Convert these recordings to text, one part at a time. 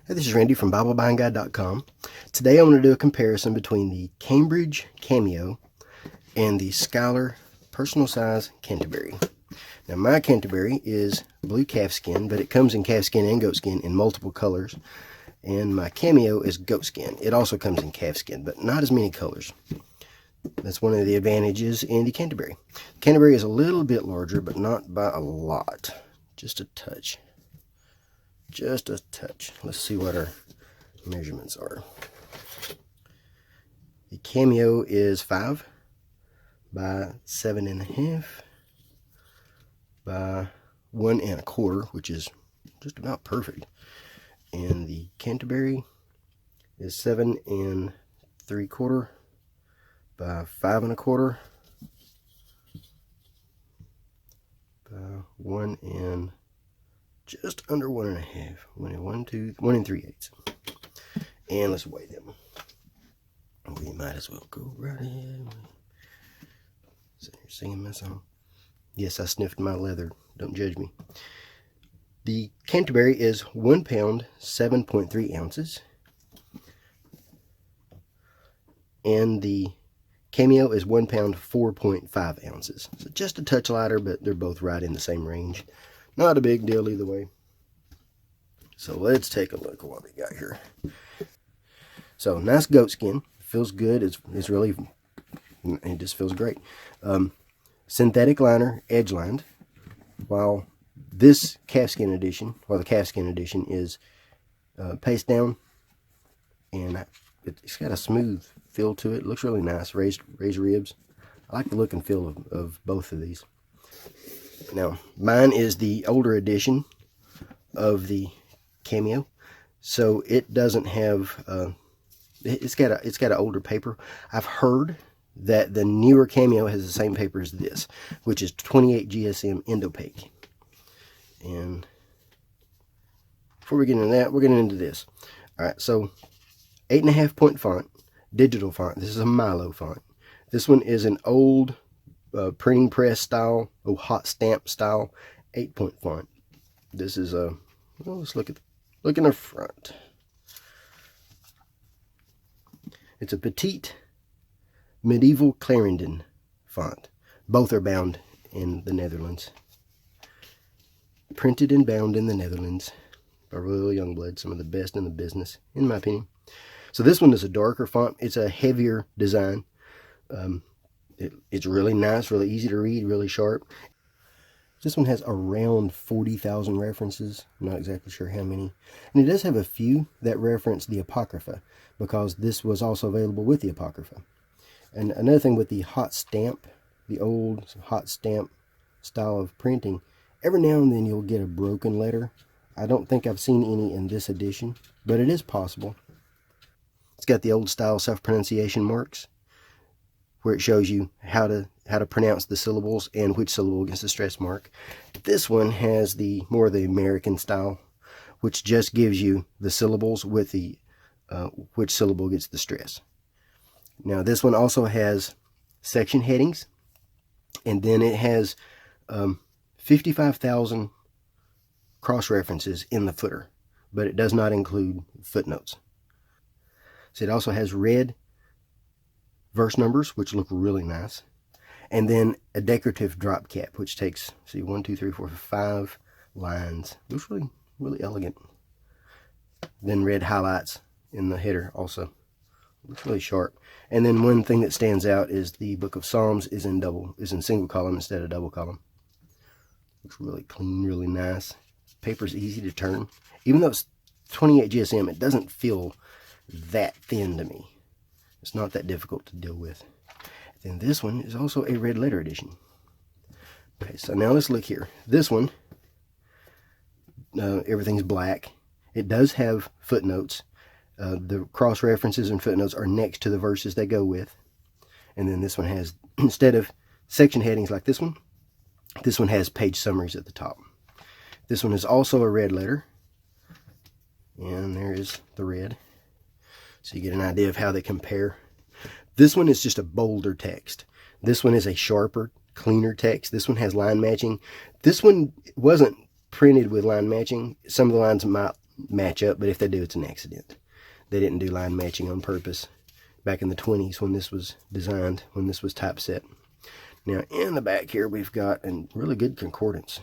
Hey, this is Randy from BibleBuyingGuide.com. Today I'm going to do a comparison between the Cambridge Cameo and the Schuyler personal size Canterbury. Now my Canterbury is blue calfskin, but it comes in calfskin and goatskin in multiple colors. And my Cameo is goatskin. It also comes in calfskin, but not as many colors. That's one of the advantages in the Canterbury. Canterbury is a little bit larger, but not by a lot. Just a touch. Just a touch. Let's see what our measurements are. The Cameo is 5 by 7.5 by 1 1/4, which is just about perfect. And the Canterbury is 7 3/4 by 5 1/4 by 1 just under 1 1/2. 1 3/8. And let's weigh them. We might as well go right in. So you're singing my song. Yes, I sniffed my leather. Don't judge me. The Canterbury is 1 pound, 7.3 ounces. And the Cameo is 1 pound, 4.5 ounces. So just a touch lighter, but they're both right in the same range. Not a big deal either way. So let's take a look at what we got here. So nice goat skin. Feels good. It's really, it just feels great. Synthetic liner, edge lined. While this calfskin edition, the calfskin edition is paste down, and it's got a smooth feel to it. It looks really nice. Raised ribs. I like the look and feel of both of these. Now, mine is the older edition of the Cameo, so it doesn't have. It's got an older paper. I've heard that the newer Cameo has the same paper as this, which is 28 GSM Indopaque. And before we get into that, we're getting into this. All right, so 8.5 point font, digital font. This is a Milo font. This one is an old printing press style, hot stamp style, 8-point font. This is a, well, let's look in the front. It's a petite medieval Clarendon font. Both are bound in the Netherlands. Printed and bound in the Netherlands by Royal Youngblood, some of the best in the business, in my opinion. So this one is a darker font. It's a heavier design. It's really nice, really easy to read, really sharp. This one has around 40,000 references. I'm not exactly sure how many. And it does have a few that reference the Apocrypha, because this was also available with the Apocrypha. And another thing with the hot stamp, the old hot stamp style of printing, every now and then you'll get a broken letter. I don't think I've seen any in this edition, but it is possible. It's got the old style self-pronunciation marks, where it shows you how to pronounce the syllables and which syllable gets the stress mark. This one has the more of the American style, which just gives you the syllables with the which syllable gets the stress. Now this one also has section headings, and then it has 55,000 cross references in the footer, but it does not include footnotes. So it also has red verse numbers, which look really nice, and then a decorative drop cap, which takes, see, 1, 2, 3, 4, 5 lines. Looks really, really elegant. Then red highlights in the header also. Looks really sharp. And then one thing that stands out is the Book of Psalms is in single column instead of double column. Looks really clean, really nice. Paper's easy to turn. Even though it's 28 GSM, it doesn't feel that thin to me. It's not that difficult to deal with. Then this one is also a red letter edition. Okay, so now let's look here. This one, everything's black. It does have footnotes. The cross references and footnotes are next to the verses they go with. And then this one has, instead of section headings like this one has page summaries at the top. This one is also a red letter. And there is the red. So you get an idea of how they compare. This one is just a bolder text. This one is a sharper, cleaner text. This one has line matching. This one wasn't printed with line matching. Some of the lines match up, but if they do, it's an accident. They didn't do line matching on purpose back in the 20s when this was designed, when this was typeset. Now in the back here we've got a really good concordance.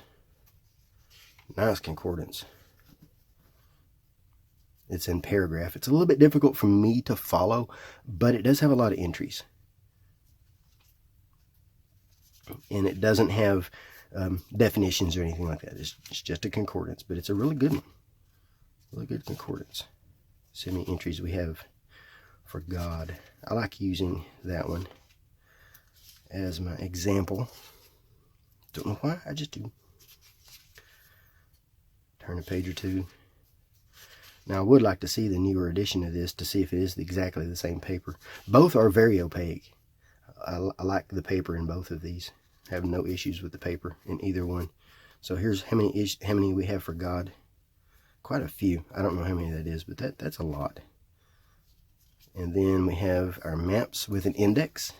Nice concordance. It's in paragraph. It's a little bit difficult for me to follow, but it does have a lot of entries. And it doesn't have definitions or anything like that. It's just a concordance, but it's a really good one. Really good concordance. See how many entries we have for God. I like using that one as my example. Don't know why, I just do. Turn a page or two. Now I would like to see the newer edition of this to see if it is exactly the same paper. Both are very opaque. I like the paper in both of these. I have no issues with the paper in either one. So here's how many we have for God. Quite a few. I don't know how many that is, but that's a lot. And then we have our maps with an index.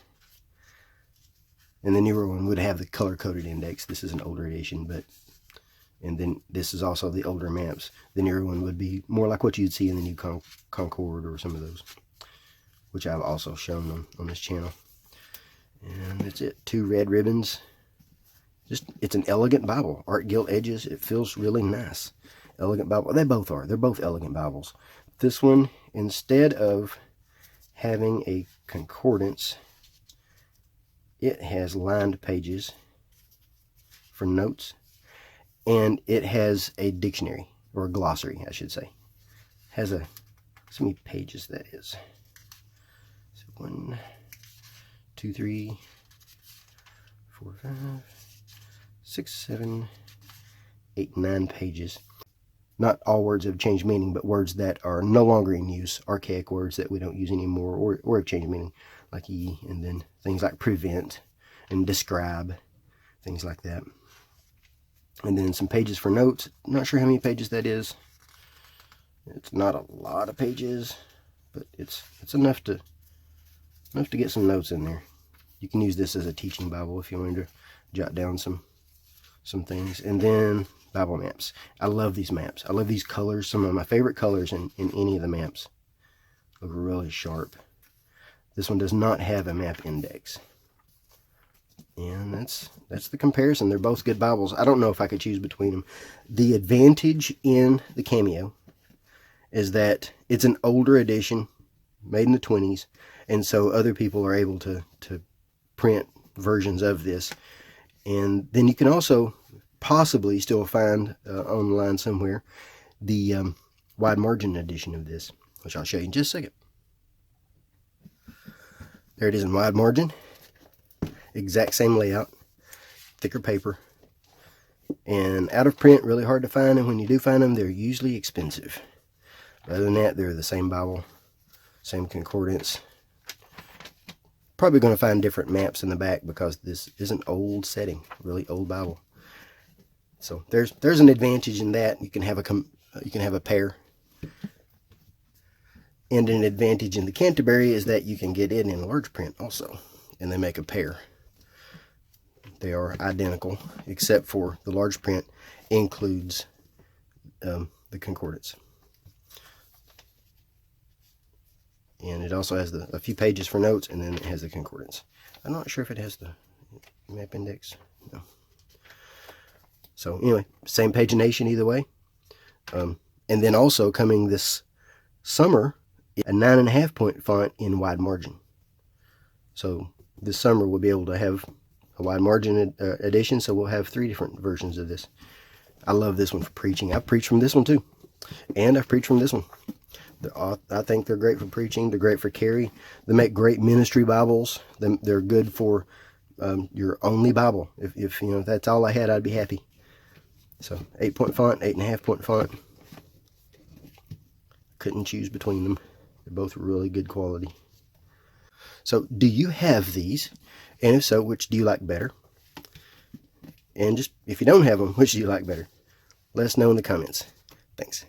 And the newer one would have the color-coded index. This is an older edition, but and then this is also the older maps. The newer one would be more like what you'd see in the new Concord or some of those, which I've also shown on this channel. And that's it. 2 red ribbons. It's an elegant Bible. Art gilt edges. It feels really nice. Elegant Bible. They both are. They're both elegant Bibles. This one, instead of having a concordance, it has lined pages for notes. And it has a dictionary, or a glossary, I should say. Has a, so many pages that is. So 1, 2, 3, 4, 5, 6, 7, 8, 9 pages. Not all words have changed meaning, but words that are no longer in use, archaic words that we don't use anymore, or have changed meaning, like ye, and then things like prevent and describe, things like that. And then some pages for notes. Not sure how many pages that is. It's not a lot of pages, but it's enough to get some notes in there. You can use this as a teaching Bible if you wanted to jot down some things. And then Bible maps. I love these maps. I love these colors. Some of my favorite colors in any of the maps. Look really sharp. This one does not have a map index. And that's the comparison. They're both good Bibles. I don't know if I could choose between them. The advantage in the Cameo is that it's an older edition, made in the 20s, and so other people are able to print versions of this. And then you can also possibly still find online somewhere the wide margin edition of this, which I'll show you in just a second. There it is in wide margin. Exact same layout, thicker paper, and out of print, really hard to find, and when you do find them, they're usually expensive. Other than that, they're the same Bible, same concordance. Probably going to find different maps in the back because this is an old setting, really old Bible. So there's an advantage in that. You can have a pair, and an advantage in the Canterbury is that you can get it in large print also, and they make a pair. They are identical, except for the large print includes the concordance. And it also has a few pages for notes, and then it has the concordance. I'm not sure if it has the map index. No. So anyway, same pagination either way. And then also coming this summer, a 9.5 point font in wide margin. So this summer we'll be able to have a wide margin edition, so we'll have 3 different versions of this. I love this one for preaching. I've preached from this one too, and I've preached from this one. I think they're great for preaching. They're great for carry. They make great ministry Bibles. They're good for your only Bible. If you know, if that's all I had, I'd be happy. So 8-point font, 8.5-point font. Couldn't choose between them. They're both really good quality. So do you have these? And if so, which do you like better? And just, if you don't have them, which do you like better? Let us know in the comments. Thanks.